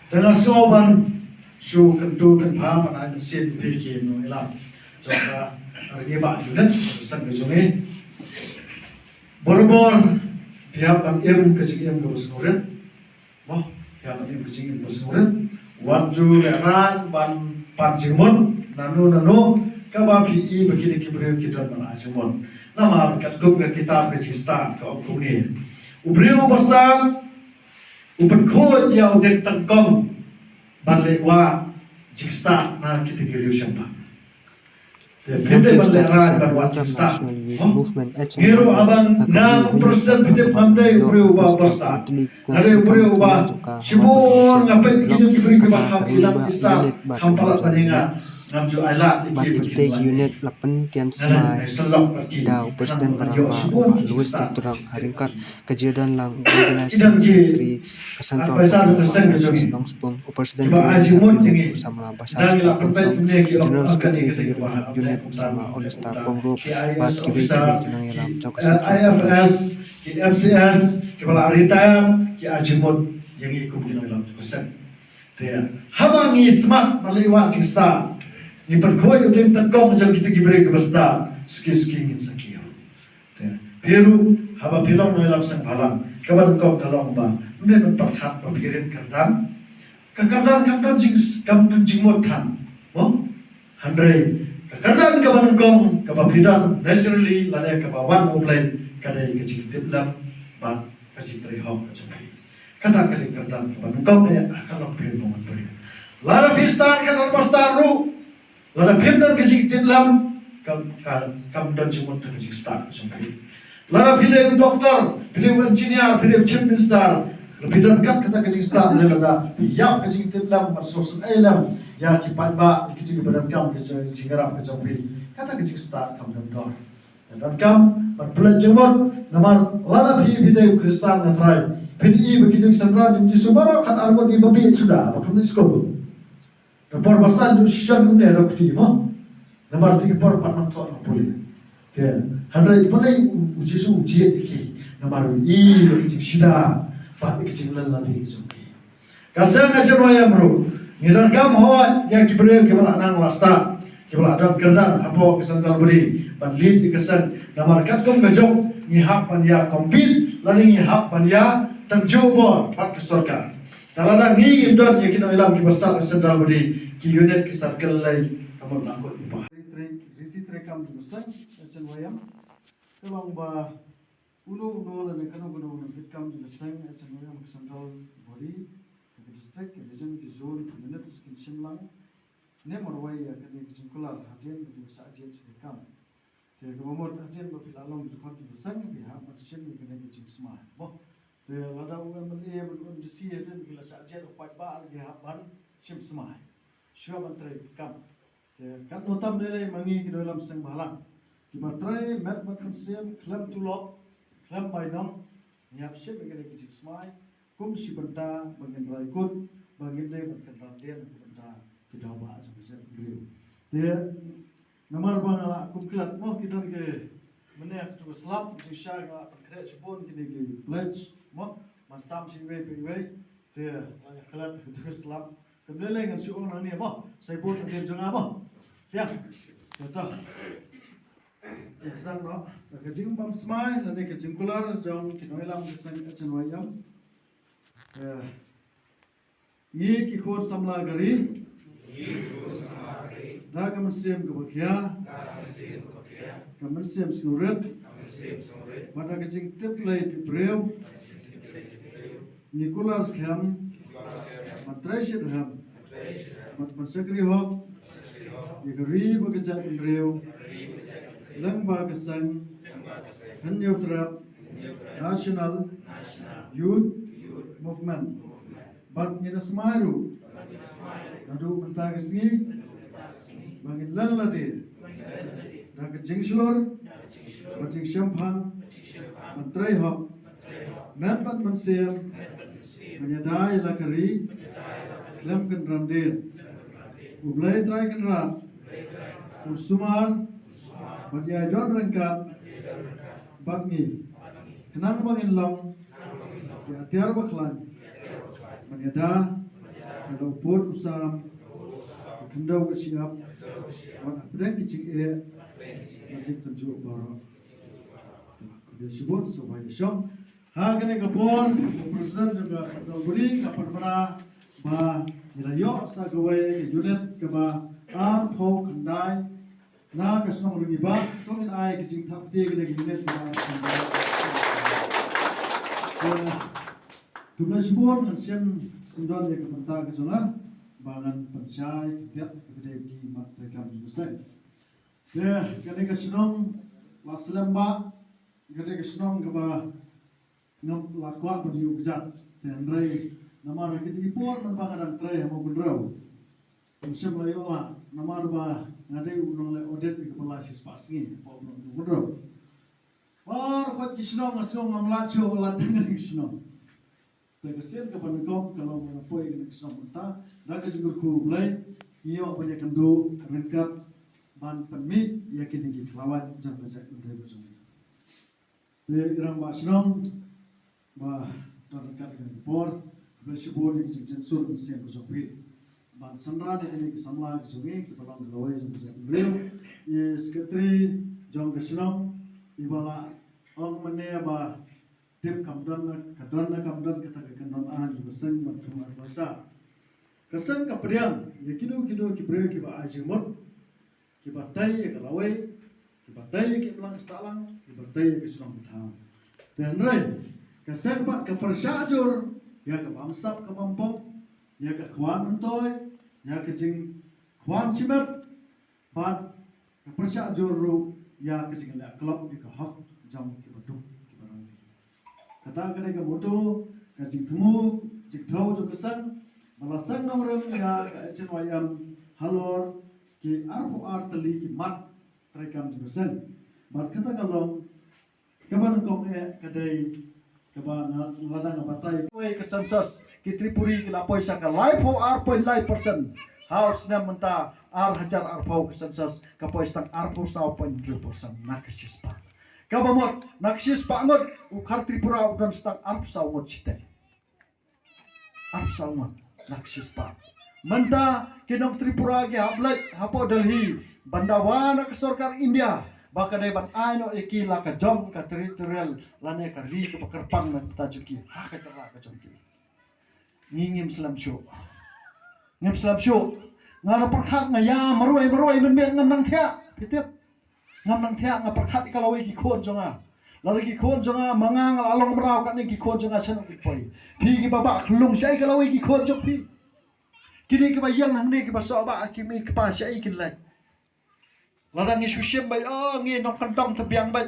dengan soban su kentu kan pha man ai sen pilki no ila joka ni ba unit san ke jonge borbor pihak pan em ke jing em ke besnoren mo pihak pan em ke jing em besnoren waju leran ban pan jimon nanu ka ba pi I begini kibreu kitan man ajimon nama kat kum ke kitab ke cista ke kum ni ubreu bastan upen khoi ya udek tangkong balik wa cista na kita giriu siapa Native State National Youth Movement Action na presiden bidep mandai ubreu wa bastan ada ubreu wa simon ngapai kini kibri ke bakal hilang cista hampal paninga ngamju ailat Bat ikite unit 8 tian smai dau presiden baramba uba Louis Terang haringkat kejadian lang organizing secretary Cassandra Francis Nongspung presiden unit usama basal sponsor general secretary kejadian unit usama All Star Pongro bat kiwe kenang yalam jauh FS ki FCS kepala aritan ki ajimut yang ikut kenang yalam kusen dia habangi smart maliwa cista ni perkoi udah tekong macam kita diberi kebesar ski ngin sakio peru haba pilong no dalam sang balang kawan kau kalong ba mungkin memperhat pemikiran kardan jingmot kan mo handre kardan kawan kau kapapidan naturally lane kapawan offline kadai kecil tiplam ba kecil trihok kecil kata kali kardan kawan kau kalau peru beri lara pistan kan pastaru lada pindar kecil tiplam kam dan jingmot kecil start sampai lada pilih doktor, pilih engineer, pilih chief minister, lebih dekat kata kecil start dari lada yang kecil tiplam bersosul elam ya kipat ba kecil berdekat kecil jingarap kecil kata kecil start kam dan dor dan kam berbelanja nama lada pilih Kristen natrai pilih begitu sendra di Sumara kan almond di babi sudah apa kamu sekolah rapor besar di sisian dunia rakti mo nama arti rapor panang tuan boleh dia handai pakai uji iki namaru I kecil sida pat kecil lagi joki kasang ajar wayam bro ngiran kam hot yang kibreu kibala nang wasta kibala adat kerdan apo kesandal beri bandlit di kesan namar kat kom gajok ngihap pan ya kompil lani ngihap pan ya tangjubor pat kesorka talada ngi imdon yakin ilam kibastal kesandal beri ki unit kisarkel lai kamu takut upah riti trekam di kesan ajar wayam Kalau ba ulu dan ekonomi fitkam di deseng acara yang kesandal body ke district ke region ke zone ke unit ke simlang ne morwai ya ke jingkular hadian di besar ajen fitkam te ke momot hadian ba filalong di khot di deseng bi ha matsim ke ne jing smart bo te lada UMLA berkon di si hadian ke la ajen upat ba al ge ban sim smart syo ban tre fitkam te kan notam dele mangi ke dalam seng balang Kimatrai met makansiam klam tulok klam bainong niap sip begini kecik smai kum si benta bangin raikut bangin deh bangin randian benta tidak bah sampai saya beliau dia namar bang ala kum kelat moh kita ke menek tu selap di syar ala perkeret sepun kini ke pledge moh masam si we dia layak kelat tu selap kemudian dengan si orang ni moh saya pun dia jangan moh ya betul Islam no, kecing pam smai, nanti kecing kular, jom kinoilam kesan kecing wayam. Ni kikor samla gari, dah kaman siam kebakia, kaman siam surat, pada kecing tip lay tip rew, ni kular skam, matrai shidham, mat mansakri hok, yagari bagajak rew. Lengba kesan Neutral National Youth Movement bat nida semaru nadu mentah kesini bangin lalade dah kecing slur kecing syampang mentrai hok merpat mensiam menyadai lakari lem kenrandin ublai trai kenran ursumar bagi ajon rengkat bagi kenang bangin long di atiar baklan Menyada, kalau pun usam, kendau kesiap, wan apreng kicik macam tunjuk baru. Dia sebut supaya syok. Kene kapon presiden juga sakal beri kapon para ba nirayo sa gawai unit kaba ar ho kandai na kasnong rugiba to in ai kicing thapti kene unit ba Jumlah sebut kan sendon yang kementar ke sana, bangan pensai, tiap kedai di mat mereka selesai. Kedai kesenong waslemba, kedai kesenong keba ngam lakuat beriu kejat, dan rai nama rakyat ini pun membangun tray mau bendrau. Musim layu lah, nama ba ngadai unang le audit di kepala sispas ni, mau bendrau. Kot kesenong asong ngamlacu latang kedai kesenong. Terkesan kepada kau kalau mengapoi kena kisah mentah, rakyat juga kulai, ia banyak kendu rengkat ban penmi, ia kini kita lawan jangan baca menteri bersama. Irang basnong, bah rengkat dengan por, bersebut ini jensur mesin bersama. Ban sandra ini kesamla kesungi, kita lawan kelawai jangan baca beliau. Ia sekretari jong kesenong, ibala orang mana bah tip kamdan kata kamdan an beseng berkumar bahasa keseng kapriang ya kido kibreu kiba ajimut kiba tai ya kalawai kiba tai ya pelang salang kiba tai ya kesunang betang dan rai keseng pat ke persajur ya ke bamsap ke bampong ya ke kwan entoy ya ke jing kwan simet pat ke persajur ru ya ke jing la kelab ya ke hak jam kiba duk kata kena ke bodoh, kajing temu, jik tahu jo kesang, malasang nomorem ya kajen wayam halor ki arpo arteli ki mat terekam jo kesang. Mat kata kalau kaban kong kadai kaban ladang abatai. Oi kesansas ki Tripuri ki lapoi saka live ho arpo live person. Haus na menta ar hajar arpo kesansas kapoi stang arpo sao point 3% nak sispa. Kabamot naksis pangot ukar Tripura udan stang arp saumot sitel arp saumot naksis pa menta kinong Tripura ge hablai hapo Delhi bandawana ke sarkar India baka dai ban aino ikila ka jom ka territorial lane ka ri ka pakerpang na tajuki ha ka caka ka jomki ngingim selam syo ngana perkhat ngaya maroi men ngan thia pitep ngamnang tiak nga perkhat ikalawai ki khon jonga lari ki khon jonga mangang along merau kat ni ki khon jonga senok ki poi phi ki baba khlung sai kalawai ki khon jok phi kini ki bayang hang ni ki baso ba ki mi ki pa sai kin lai ladang isu siem bai ngi nok kantong tebiang bai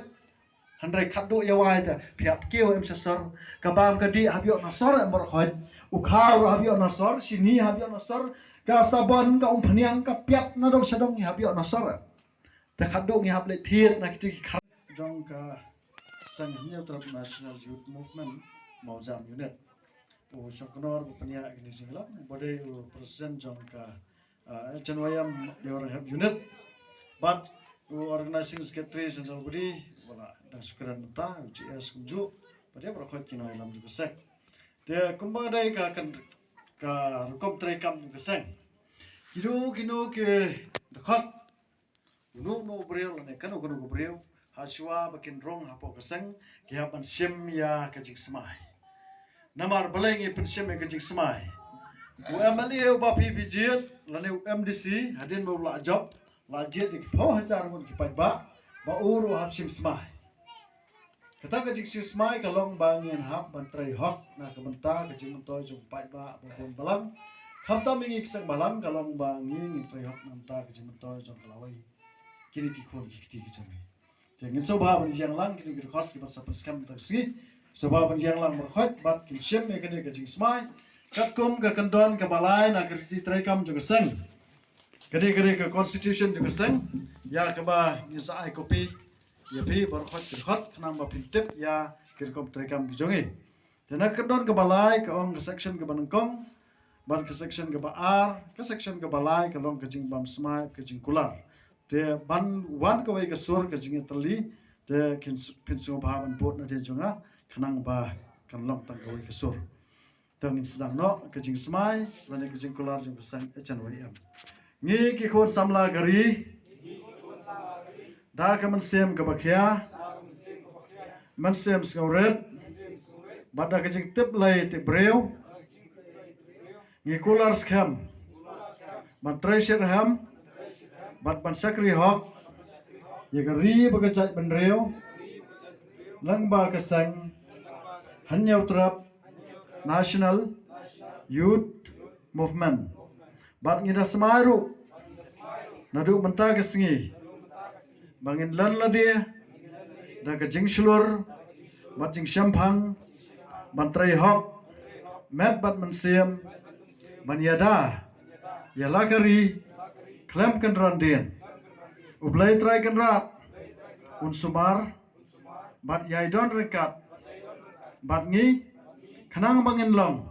handrai khadu ya wai ta phiap keu em sasar kabam ka di habyo nasar mor khoi ukhar habyo nasar sini habyo nasar ka sabon ka umphniang ka piat na dong sadong habyo nasar Terkadang yang boleh tiada nak kita jong ke Sangnya National Youth Movement mau jam unit. Syukur punya ini singlah. Bodai presiden jong ke Janwayam yang have unit. But organizing secretary central body wala dan syukuran menta UCS kunju. Bodai berkait kino dalam juga sek. Dia kembali ke rukom terekam juga sek. Kino ke dekat no breu lane kanu breu haswa bakin rong hapo keseng kihapan sim ya kajik semai namar balengi pen sim ya kajik semai UMLA ba PBJ lane MDC hadin mau la job la jet di po hajar ngun ki ba uru hab sim semai kata kajik sim semai kalong bangin hab bantrai hok na kementa kajik mentoy jung ba bopon balang khamta mingi keseng balang kalong bangin trai hok menta kajik mentoy jung kalawai kini kikon kikti kicami. Jangan sebab yang lang kini kirkot kibat sapan skam taksi. Sebab yang lang merkot bat kilsem kini kajing smai. Katkum ke kendon ke balai nak kerti terekam juga seng. Kadi ke constitution juga seng. Ya keba ngisai kopi. Ya pi berkot kirkot kenang ba pintip ya kirkom terekam kijongi. Jana kendon ke balai ke ong ke section ke banengkong. Ban ke section ke baar ke section ke balai ke long kajing bam smai kajing kular. Te ban wan kawai ke sur ke jingi teli te pinsu bahaban bot na te junga kanang ba kan long tang kawai ke sur tengin sedang no kejing semai lani kejing kular jeng besang ecan wayam ngi ki khon samla gari da ka man sem ka bakhya man sem skauret bada kejing tip lai te breu ngi kular skam man treasure ham bat ban sakri hok ye gari bagajat ban reu lang ba kasang hanyau trap National Youth Movement. Bat ngida semaru. Nadu mentah kesengi. Bangin lan la dia. Da ke jing slur. Bat jing syampang. Ban trai hok. Met bat mensiam. Ban yada. Yala kari. Klem kan randien. Ublay trai kan rat. Unsumar. Bat yai don rekat. Bat ngi. Kanang bangin long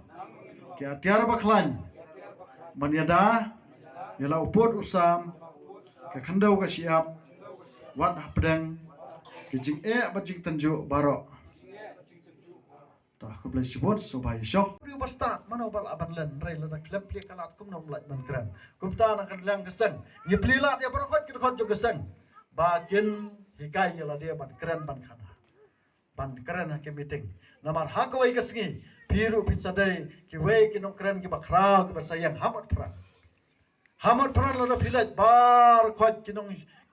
ke atiar baklan banyada yala upod usam ke khandau ka siap wat pedang ke jing bajing tanju baro ta ko blai sibot so bai shok ri basta mano bal aban len rai la klem pli kalat kum nom lat ban kran kum ta na kan lang keseng ni pli lat ya barokot ki khot jo keseng bakin hikai yala dia ban kran ban khana ban keren ke meeting namar hakawai kasngi biru pinsadai ki wei ki nong keren ki bakrau ki bersayang hamot peran la pilat bar khot ki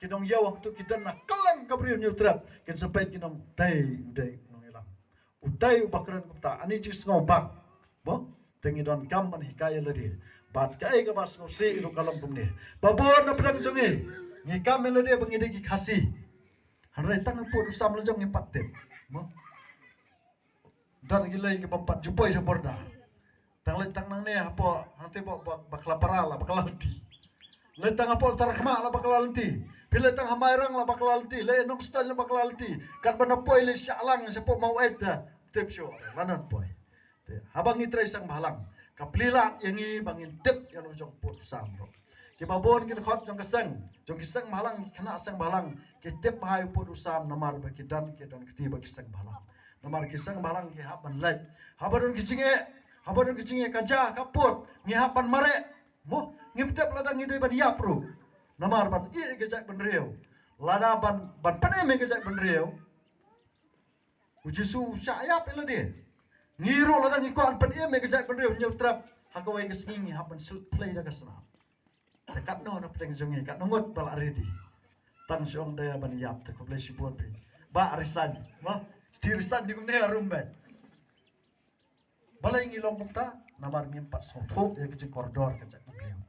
nong yawang tu ki dan na kalang kabriu nyutrap ken sampai ki nong dai udai nong ilang udai bakran kupta ani jis ngau bak bo tengi don kam ban hikaya la dia bat kai ka bas ngau se iru kalam kumne babon na pedang jongi ngi kam la dia bangide ki khasi hanrai tang put usam la jong ngi patte dan gilai ke bapat jupai seborda tang letang nang ne apa hante bakla parala bakla lenti letang apa tarakma la bakla lenti bila tang hamairang la bakla lenti le nok stan la bakla lenti kan bana poi le syalang sepo mau eta tip show lanan poi te habang itrai sang balang kaplila yangi bangin tip yang jong put samro ke babon ke khot jong kesang balang kena sang balang ke tip hai put usam namar baki dan ketiba kisang balang namar kisang balang ki haban laj habadun kicinge kaja kaput ngi haban mare mo ngimtep ladang ide ban yapru namar ban i gejak ban reu lada ban pane me gejak ban reu ujisu syayap ila dia ngiro ladang ikuan pan i me gejak ban reu nyutrap hakawai kesngi haban sul play da kasna dekat no na pedang jongi kat nongot bal aredi tang syong daya ban yap te ko blai sibon pe ba arisan mo tirisan di kumne arumban balai ngilong bukta namar ngimpat soto ya kecik koridor kecik beliau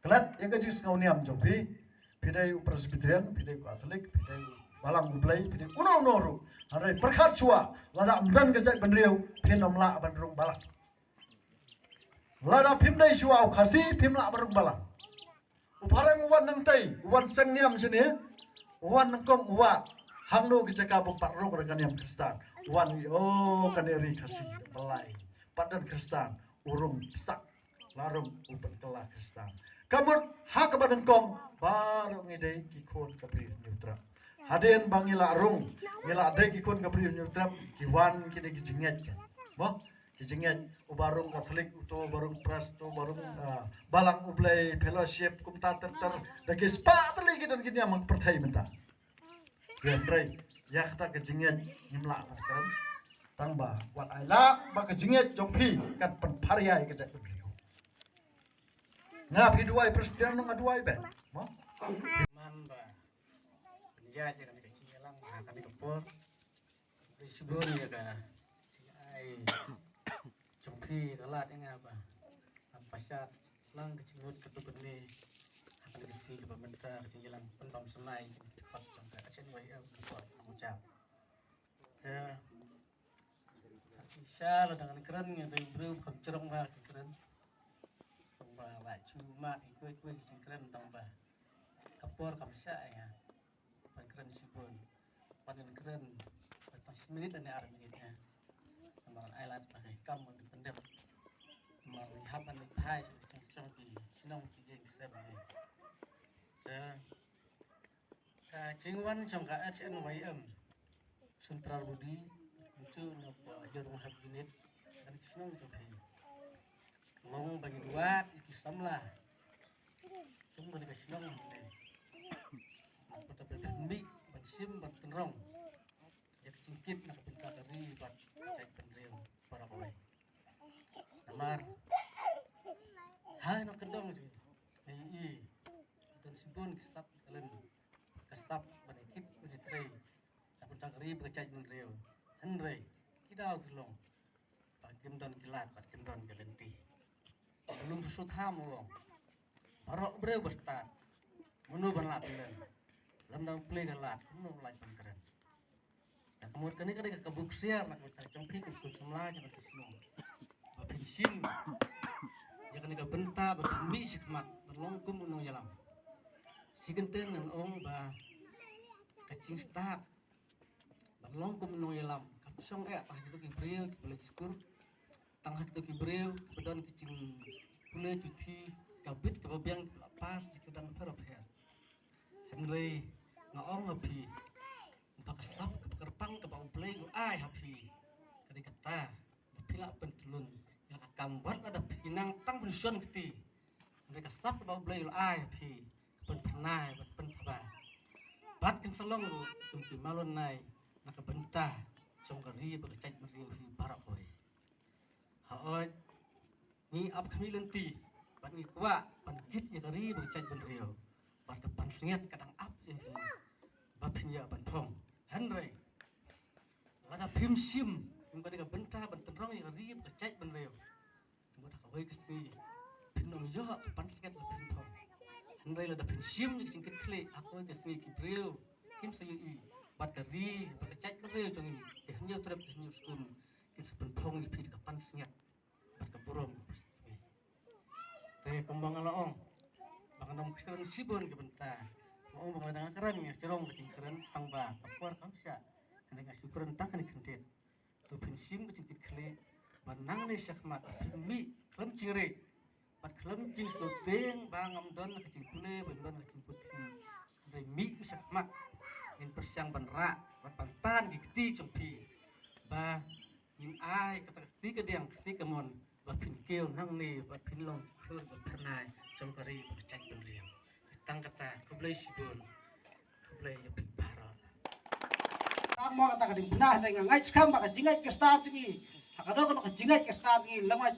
kelat ya kecik ngauniam jopi pidai presbyterian pidai katolik pidai balang gublai pidai uno noru harai perkhat chua lada amdan kecik beliau pinom la bandrung balang lada pimdai chua khasi pimla barung balang uparang uwan nang tai uwan sang niam sini uwan nangkong uwa hangno kecaka bumpat rong rekan yang Kristen uwan kaneri kasih belai padan Kristen urung sak larung upen telah Kristen kamun hak badengkong baru ngidei kikon kapri neutra haden bangila rung ngila adai kikon kapri neutra kiwan kini kijinget kan mo kijinget ubarung Katolik uto barung pras to barung balang ublay fellowship kumta ter dagi spa tali gidan gini amang pertai menta Rai ya kata kijinget nimla kan tangba wat aila ba kijinget jongpi kan penpariai kejak begitu ngapi duai presiden ngaduai ben mo man ba penjaja kan kecil lang akan dikepot disebut ya kan si ai jongpi kalat yang apa pasat lang kecingut ketubun ni akan dikisi ke pemerintah kecil lang penpam semai cepat sampai action way buat mengucap bisa lo dengan keren yang beri cerong bah keren tambah cuma kue keren tambah kapor kamsa ya pan keren sibun panen keren pas menit dan ar menitnya nomor island pakai kamu di pendem nomor hapan di hai cong di sinong di yang sebelumnya cingwan cong ka HNYM Sentral Budi muncul apa aja rumah unit dan sinong cong bagi duat kisam lah cuma dengan senang deh pada berhenti bensim bertenrong jadi cingkit nak bentar dari buat cek penrem para pemain namar hai nak kedong sih dan sibun kisap kalian kesap benikit benitre nak bentar dari bercek penrem Henry kita kilong pakim dan kilat pakim dan gelenti belum susut ham wong barok bre bestat menu banlat bilen lamdang play galat menu laj pangkeren ya kemudian kini kada kabuk siar nak kita congpi kun semla jangan kesino bapinsin jangan ka benta bapimi sikmat berlongkum unong yalam sigenten nang ong ba kacing stak berlongkum unong yalam kapsong ah gitu ki breu boleh skur tangha gitu ki breu pedon kicing pule cuti kabit kababiang pas dikudang perop her Henry ngaong api pakasap keperpang ke bau play go ai hapi kadi kata pila pentulun yang gambar ada pinang tang pension keti mereka sap ke bau play go ai hapi pen pernah pen thaba bat ken selong lu tumpi malon nai nak bentah congkari bercaj meriu barak koi haoi ni ap kami lenti bat ni kwa pan kit ya kari bercaj meriu bat ke pan sengat kadang ap je bapinja bantong Henry lada pim sim yung kadi ka benta bantenrong yung kari bercaj meriu kemudian kawai kesi pinong yo pan sengat bapintong Henry lada pim sim yung singkit kle aku kesi kibreu kim sayu i bat kari bercaj meriu jong kehnyo trep kehnyo skun kim sepentong yung pit ka pan sengat bat ka burung teh kembang alaong bang nom keren sibon ke benta mau bang ladang keren ya cerong kecing keren tang ba kapor kamsa dengan syukuran tang kan kentet tu pensim kecing kle banang ne sakmat mi klem cingre pat klem cing sloteng bangam don kecing pule ban kecing putih dari mi sakmat in persiang banra pantan gikti cempi ba in ai kata keti kediang keti kemon ba pin keo nang ne ba pin long klur ba pernai congkari bercak benriang tang kata kublai sibon kublai ya pipara mo kata kading punah dengan ngai skam baka jingai ke stam cingi hakado kono ka jingai ke stam cingi lama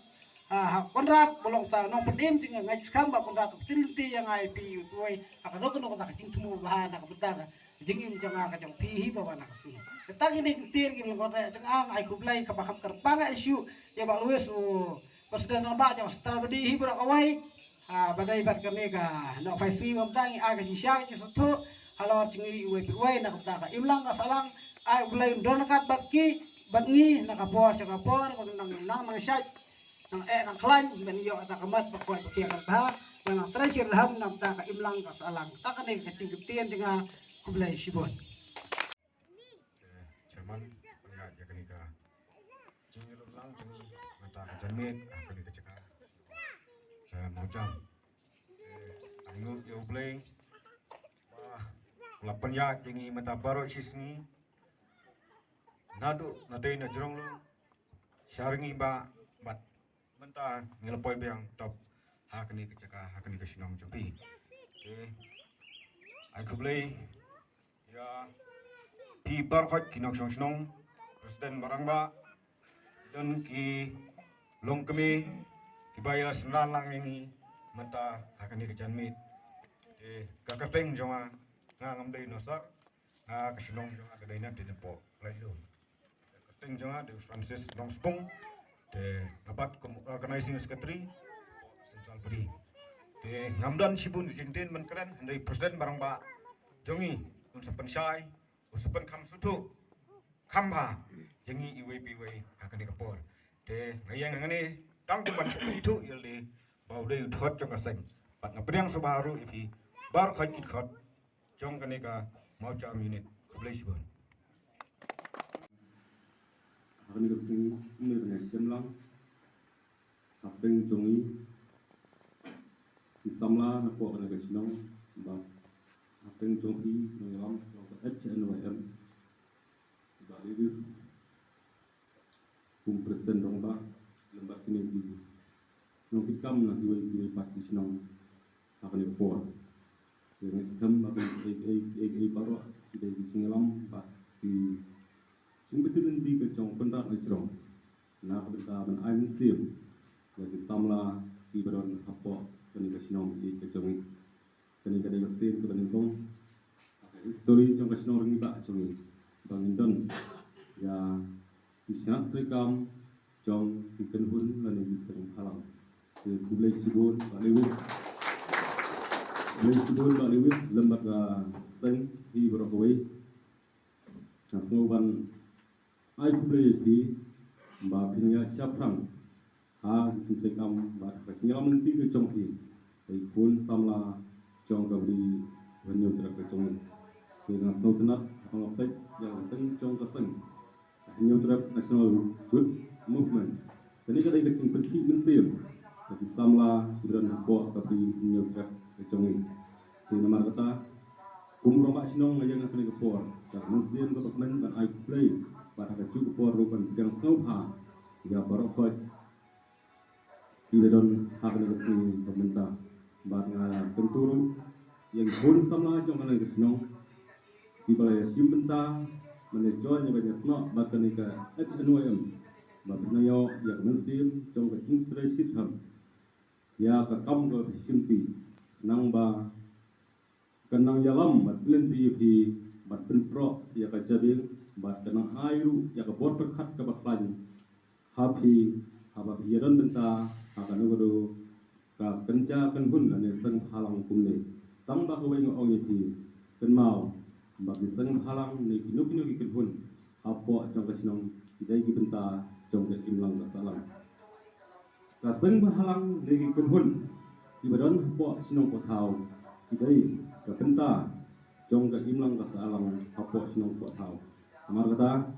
konrat bolong ta nong pedim cingi ngai skam ba konrat tinti yang ai pi woi hakado kono ka jing tumu bahana ka betang jingim janga ka jong pi hi bawa nak si ketang ini tir gi ngor jang ai kublai ka bakam kerpanga isu ya ba lues presiden ba jang strawberry hi bra kawai badai bat kene ka no faisi ngam tangi aga ji syang ji satu halor cingi we nak ta imlang ka salang ai ulai don kat bat ki bat ngi nak por sa por nang nang syai nang nang klan ben yo ta kamat ba kwai ki ka ba nang treasure ham nam ta ka imlang ka salang ta kene ka cing tien jinga kublai sibon Chairman ya yakni ka jingi lang jingi mata ka janmit akani ka caka mau jam angu yo play lapan ya jingi mata baro sisni nadu nadai na jrong lu sharingi ba bat menta ngilpoi biang top hakani ka caka hakani ka sinong jumpi ai kublai ya pi bar khot kinong song snong presiden barangba dan ki long kami ki bayar senran lang ini mata akan di kejanmit kakateng jonga ngam dei nosar kesenong jonga kedaina di depo lalu kakateng jonga de Francis Longspong de dapat organizing secretary central body de ngamdan sibun kingden menkeren dari presiden barangba jongi unsapan syai usapan kam sutu kamba jengi iwe akan dikapor de ngayang ngani tang kuman itu yali bau de thot jong kaseng pat ngapriang sabaru ifi bar khot kit khot jong kanika mau cha minute kublai sibon akan kesini ini dengan siamlang apeng jongi isamla napo akan kesinong ba apeng jongi mengalam HNYM ba iris presiden dong ba lembar ini di nong pikam na diwe patis nong akan ipor yang sistem akan baru tidak dicingalam pak di simbetin di kecong pendak ajrong na benda ben ain sim lagi samla di baron hapo kani kasinong di kecong kani kasin ke beningkong histori jong kasinong ringi ba congi bangindon ya isnat rekam jong ikan hun lani bisering halang kulai sibun Lewis lembaga seng di Brokaway nasnoban ai kulai di ba pinya siaprang ha tintekam ba kacingam nanti ke conghi ai pun samla jong kabri banyu tra ke cong dengan snowtenat ngopek yang teng cong keseng banyu tra national youth movement jadi kadai kecing penting mensim tapi samla ibran bo tapi nyotrak kecongi di nomor kata kumro mak sinong ngajang ngakani kepor dan muslim government dan I play pada kecu kepor rupan yang sauha ya barokot ibran hakani kesini pemerintah bat ngala tenturu yang pun samla jong ngala kesinong di balai simbenta menejonya banyak snok bakani ke HNYM batnayo yang muslim jong kecing tresit ham ya kakam do simpi nang ba kenang yalam bat lenti pi bat penpro ya ka jadil bat kenang ayu ya ka bor perkat ka baklan hapi haba biaran benta akan ngodo ka kenca kan hun ane seng halang kumne tam ba ko wengo ong pi ken mau ba biseng halang ni kinu ki ken hun hapo jong kasinong idai ki benta jong ke imlang kasalang kaseng bahalang lagi kenhun ibadan po sinong po tau idai ka benta jong ka imlang kasalang hapo sinong po tau amar kata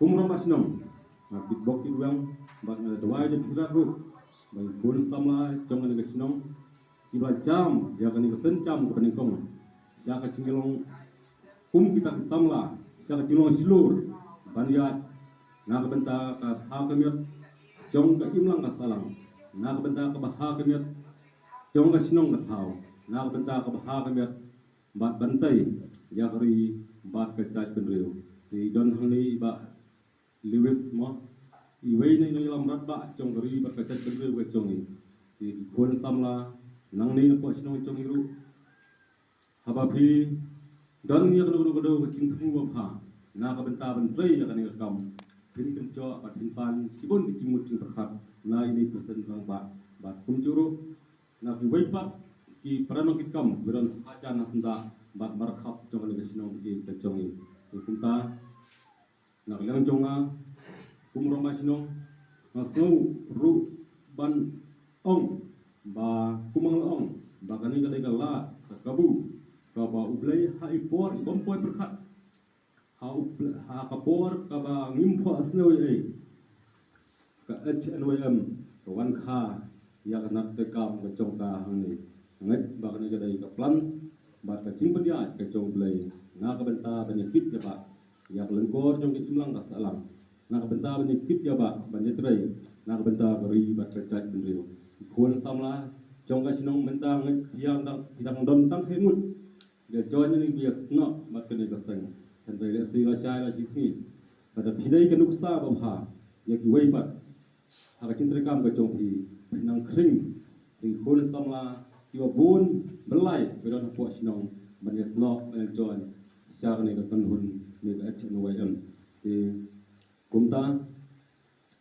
kumro masinong na bitbok idwang bak na dawai de firat ru bagi pun samla jong na kasinong iba jam ya kani kesencam ko peningkong sia ka cingilong kum kita samla sia ka cingilong silur bandiat na ka benta ka hakamiat jong ka imlang ka salang na ka benta ka bahagamiat jong ka sinong ka tao na ka benta ka bahagamiat bat bantai ya kari bat ka chat benriu di don hangni ba Lewis mo iwei nei lam rat ba jong kari bat ka chat benriu ka jongi di kun samla nang nei po sinong jongi ru habapi don ya kanu kanu ka cingtung ba pha na ka benta bentrei ya kani ka kam pin kenco bat pan sibon di cimut cing perkat na ini pesen rang bat kumcuru na ki weipat ki prano ki kam beron aja nasenda bat markhap jong le sinong ki kecongi kumta na lang jonga kumro ma sinong nasau ru ban ong ba kumang ong ba kani kadai kala kabu ka ba ublai hai por bompoi perkat ha kapor ka ba ngimpo asnewi ai ka HNYM ka wan kha ya ka nak te kam ka chong ka hangni ngat ba ka ni dai ka plan ba ka ching pedia ka chong blai na ka benta benefit ya ba ya ka lengkor jong ki imlang ka salam na ka benta benefit ya ba banetrai na ka benta ka ri ba ka chat benriu khon samla chong ka sinong benta ngat yang dang don tang hemut ya join ni bias no ba ka ni ka sang Hentai le sila syara hisni pada pidai ke nuksa babha ya ki weipat haka cintre kam ke chongpi nang kring ring khol samla kiwa bun belai bedon po sinong banyas no join syara ni kan hun ni ka HNYM ti kumta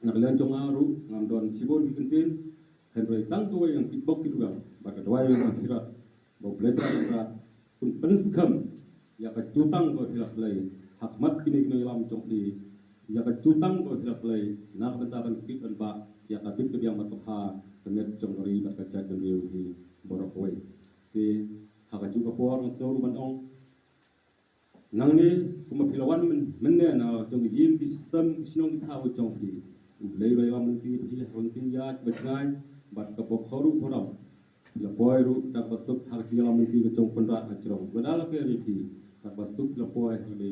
naklan chongaru ngamdon sibon ki kentin hentai tang to yang pitbok ki dugang baka dawai yang akhirat bo bletra ra kun penskam ya ka cutang ko hilap lay hakmat kini kini lam chongdi ya ka cutang ko hilap lay na ka bentaban kit an ba ya ka bit yang mat ha temet chongri ba ka chat den riu hi borok wei ti ha ka ju ka por ng snow ban ong nang ni kuma pilawan men ne na chong yim bi sam sinong thaw chongdi lay lay lam ti hi hon ti ya bacngai bat ka bok horu horam la poiru tak basuk har kilam ti ka chong pandrat na chong badal ke ri tak basuk la poi le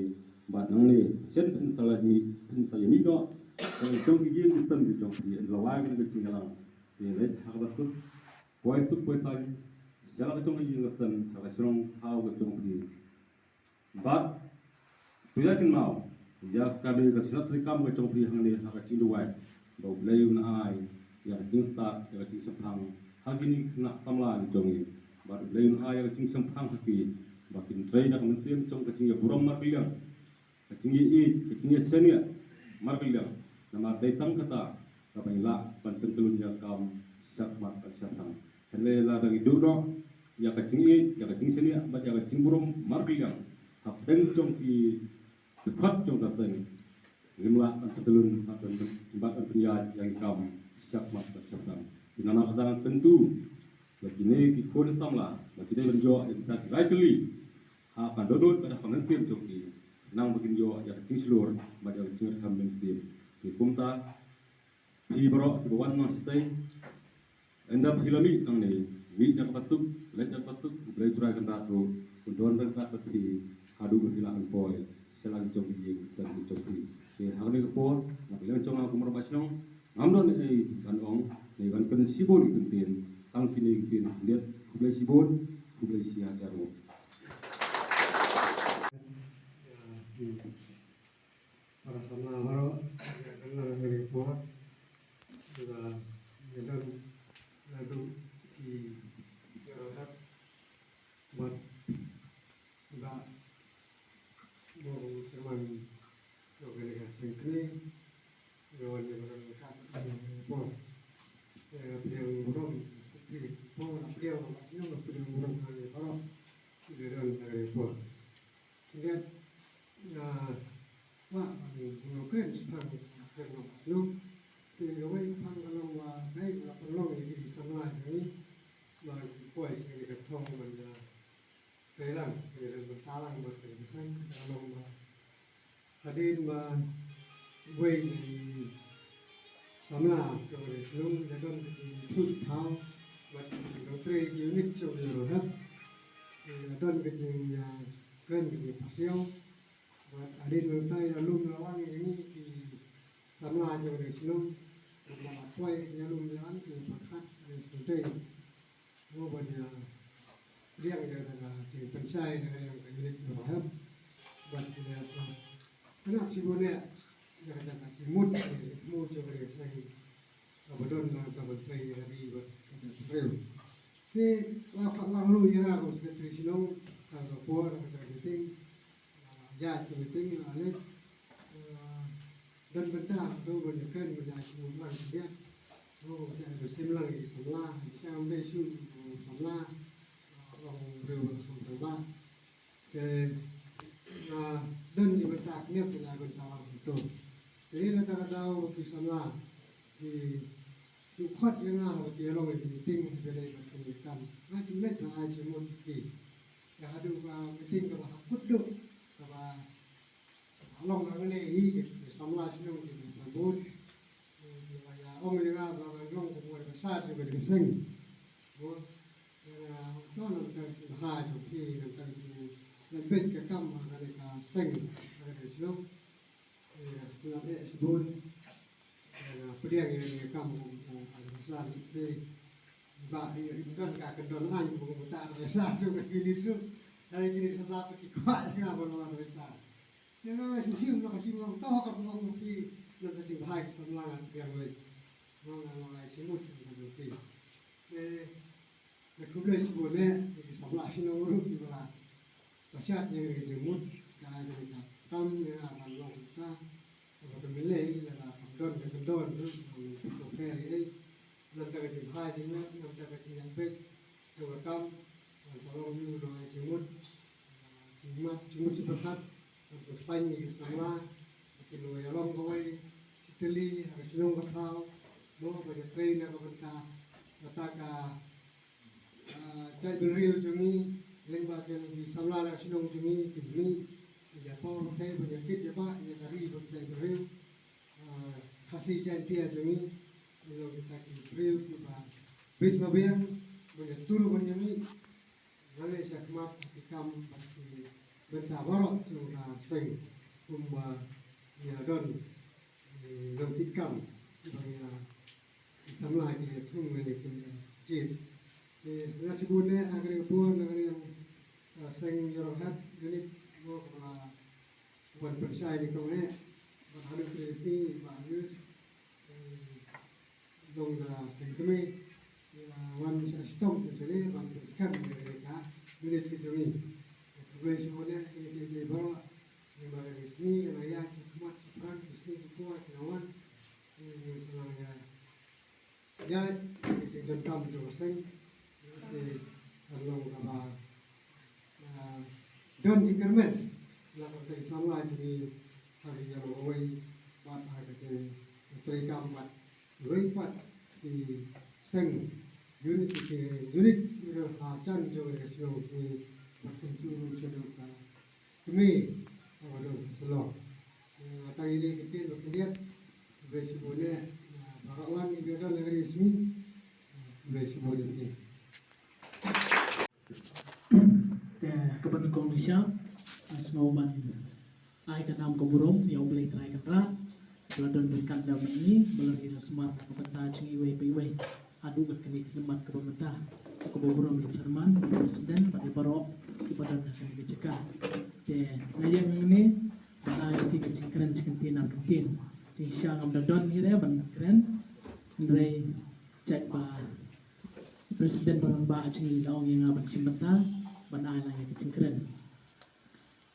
bat nang ni chen pin salami no trong cái gì system di trong thì lawai cái cái tinggalan thì lấy hak basuk pois sai sala cái trong cái ngasan sala sirong hau cái trong thì but tuya kin mau ya kade ka silat rikam cái trong thì hang ni hak cing duai bau layu na ai ya cing start ya cing saphang hagini na samla ni trong ni but layu na ai ya cing saphang haki bakin trai na kan sim trong cái cing ya buram mar bilang cái cing i cái cing senia mar bilang nama datang kata kapaila pantentelun ya kam syakmat syatang hele la dari duduk ya kacing ya kacing sini bat ya kacing burung marbilang hapeng jong ki dekat jong kasen limla pantentelun atau tempat penjat yang kam syakmat syatang di nama kata tentu begini ki kod samla begini benjo that rightly ha pandodot pada pengensim jong ki nang begini jo ya kacing seluruh bat ya kacing kam bensim di kumta di bawah di bawah nang stay endap hilami ang ni mi nak pasuk let nak pasuk boleh turai kan ratu undon kan ratu di hadu berhilangan boy selang jom di selang jom di hari ni kepor nak bilang jom aku merbasnong ngamdon kan ong ni kan pen sibon kentin tang kini kentin lihat kublai sibon kublai sia jaru para sama baru kenal dari buat juga jalan lalu di jarak buat enggak mau seman juga singkri jawan yang berangkat buat yang burung seperti mau dia maksudnya yang burung dari baru dari buat kemudianว่าเราเคลื่อนพังเคลื่อนลุกคือเราไม่พังเราว่าให้เราเป็นโรคอย่างที่สมัยนี้มาป่วยสิ่งที่กระทบมันเคยหลังเคยมันตาหลังมันเป็นสิ่งที่เรามาคดีมาเว้ยสำนักก็เลยลุงจะต้องพูดเท้ามาเราเตรียมยูนิตจบเลยครับต้องก็จึงเคลื่อนที่พัศยada nanti lalu melawan ini di sama aja dari sini malah kuai lalu melawan ke pakat dari sini mau banyak dia ada di pensai yang kemilik berhab buat dia so anak si bonek dia ada cimut cimut coba dia saya abadon lah kabel play dari buat real ni lalu ya harus dari sini kalau buat dari sini ya penting alat dan benar tu berikan menjadi semua dia oh jadi bersimlang di sebelah bisa ambil su sebelah orang berulang sebelah ke dan dibentaknya tidak bertawar betul jadi kita tahu di sebelah di cukup yang ada di orang ini ting beli berkaitan macam mana aja mau pergi ya ada meeting kalau aku duduk và long là cái này ý cái sống lại xin ông thì phải bốn và ông ấy ra và long của người phải sát thì phải được sinh đúng đó là cái sự hai trong khi là cái sự nhận biết cái cam mà cái này sinh cái này xin ông thì là để xin bốn là cái điện cái cam của cái sát được sinh và gần cả cái đòn anh của người ta phải sát cho cái đi trước dari kini setelah pergi kuat dengan luar biasa. Jangan musim nak kasih orang tahu kalau orang mesti nanti tinggal semangat yang baik. Orang semut nanti. Nak kuliah sebenarnya di sebelah sini orang di mana. Pasal yang semut kaya mereka tam yang akan long kita. Kalau kembali adalah kendon kafir ini. Nanti kita tinggal dengan nanti kita yang baik. Kalau tam Salong ni orang cimut berhat berfain di sana, kilo yang kawai seteli harus nong bertau, mau pada train atau berta, berta cai beriu jumi, lembag yang di sana harus nong jumi, kini ya pau kai penyakit ya pak, ya cari bercai beriu, kasih cai dia jumi, kalau kita beriu kita bit mabiang, banyak turu banyak Lalu saya kemat ketikam bertawarok juga sing kumba ya don lông thịt cằm bằng sắm lại thì thùng này thì chìm thì ra chỉ buôn đấy agri buôn agri sang nhiều hat unit vô là buat percaya di kau ni ada kristi baru dong dah sengkeme wan bisa stop jadi wan teruskan mereka unit itu ni boleh semuanya ini bawa yang baru di sini yang ayah cekmat cepat di sini kuat kawan ini selangnya ya itu jam tu seng si kalau kabar dan jika men lakukan dari sama jadi hari yang awal buat hari itu mereka buat repot di seng unit acan jauh dari sini di berkumpul cenderung kami ada selok atau ini kita lihat bersibuknya barawan di dalam negeri sini bersibuk ini. Kepada Indonesia, snowman ai kanam keburung yang boleh terai kata peladon berikan dalam ini melalui smart kata cing iwe adu berkini kemat ke pemerintah keburung di Jerman presiden pada barok kepada akan dicegah yang ini pada itu kecingkran cikentin argentin di siang amdadon hire ban keren dari cek ba presiden barang ba cing laong yang abad simbata ban ai lang kecingkran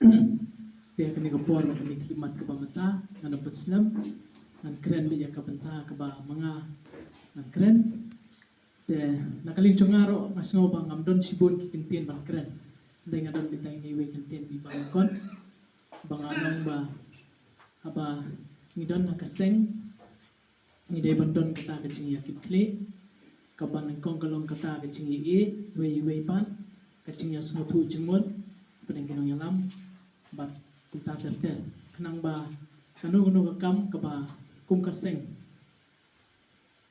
dia kini kapor kini khidmat ke bamata ngan dapat Islam ngan keren bija ke benta ke ba mga ngan keren de nakaling chungaro ngasno bang amdon sibun kikintin ban keren de ngadon bitang ni we kintin di bangkon bang anong ba aba ngidon nakaseng ni de bandon kata kecing yakit kle kaban kong kalong kata kecing we pan kecing ya snotu jemut pedeng kinong yalam bat kita serter kenang ba kanu kam ke ba kum kaseng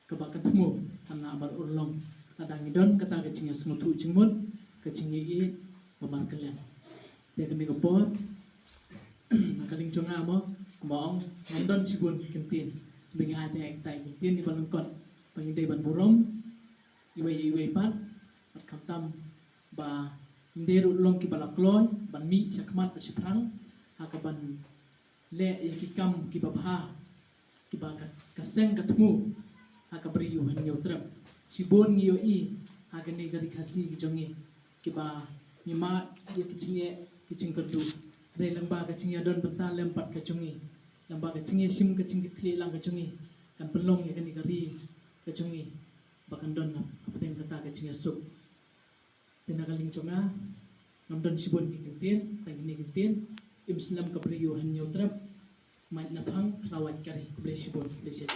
ke ba ketemu ana bar ulong adang idon kata kecing semua tu jengmut kecing i babar kalian dia kami ke por nakaling jonga mo maong ngandon sibun kentin bingi ate ek tai kentin di balengkot pangidai ban burom iwe pat at kamtam ba Inderu long ki balakloy ban mi sakmat asiprang hakaban le yakikam ki babha ki ba kaseng katmu hakabri yu hanyo trap sibon ngiyo i hagani gari khasi ki jongi ki ba nima yakichinge kicing kerdu re lamba kacingya don benta lempat kacungi lamba kacingya sim kacing kle lang kacungi kan pelong yakani gari kacungi bakan don apateng kata kacingya sup tinagaling chonga namdan sibon kikintin tangini kintin imslam kabriyo hanyo trap mat napang rawat kari kuble sibon kuble siya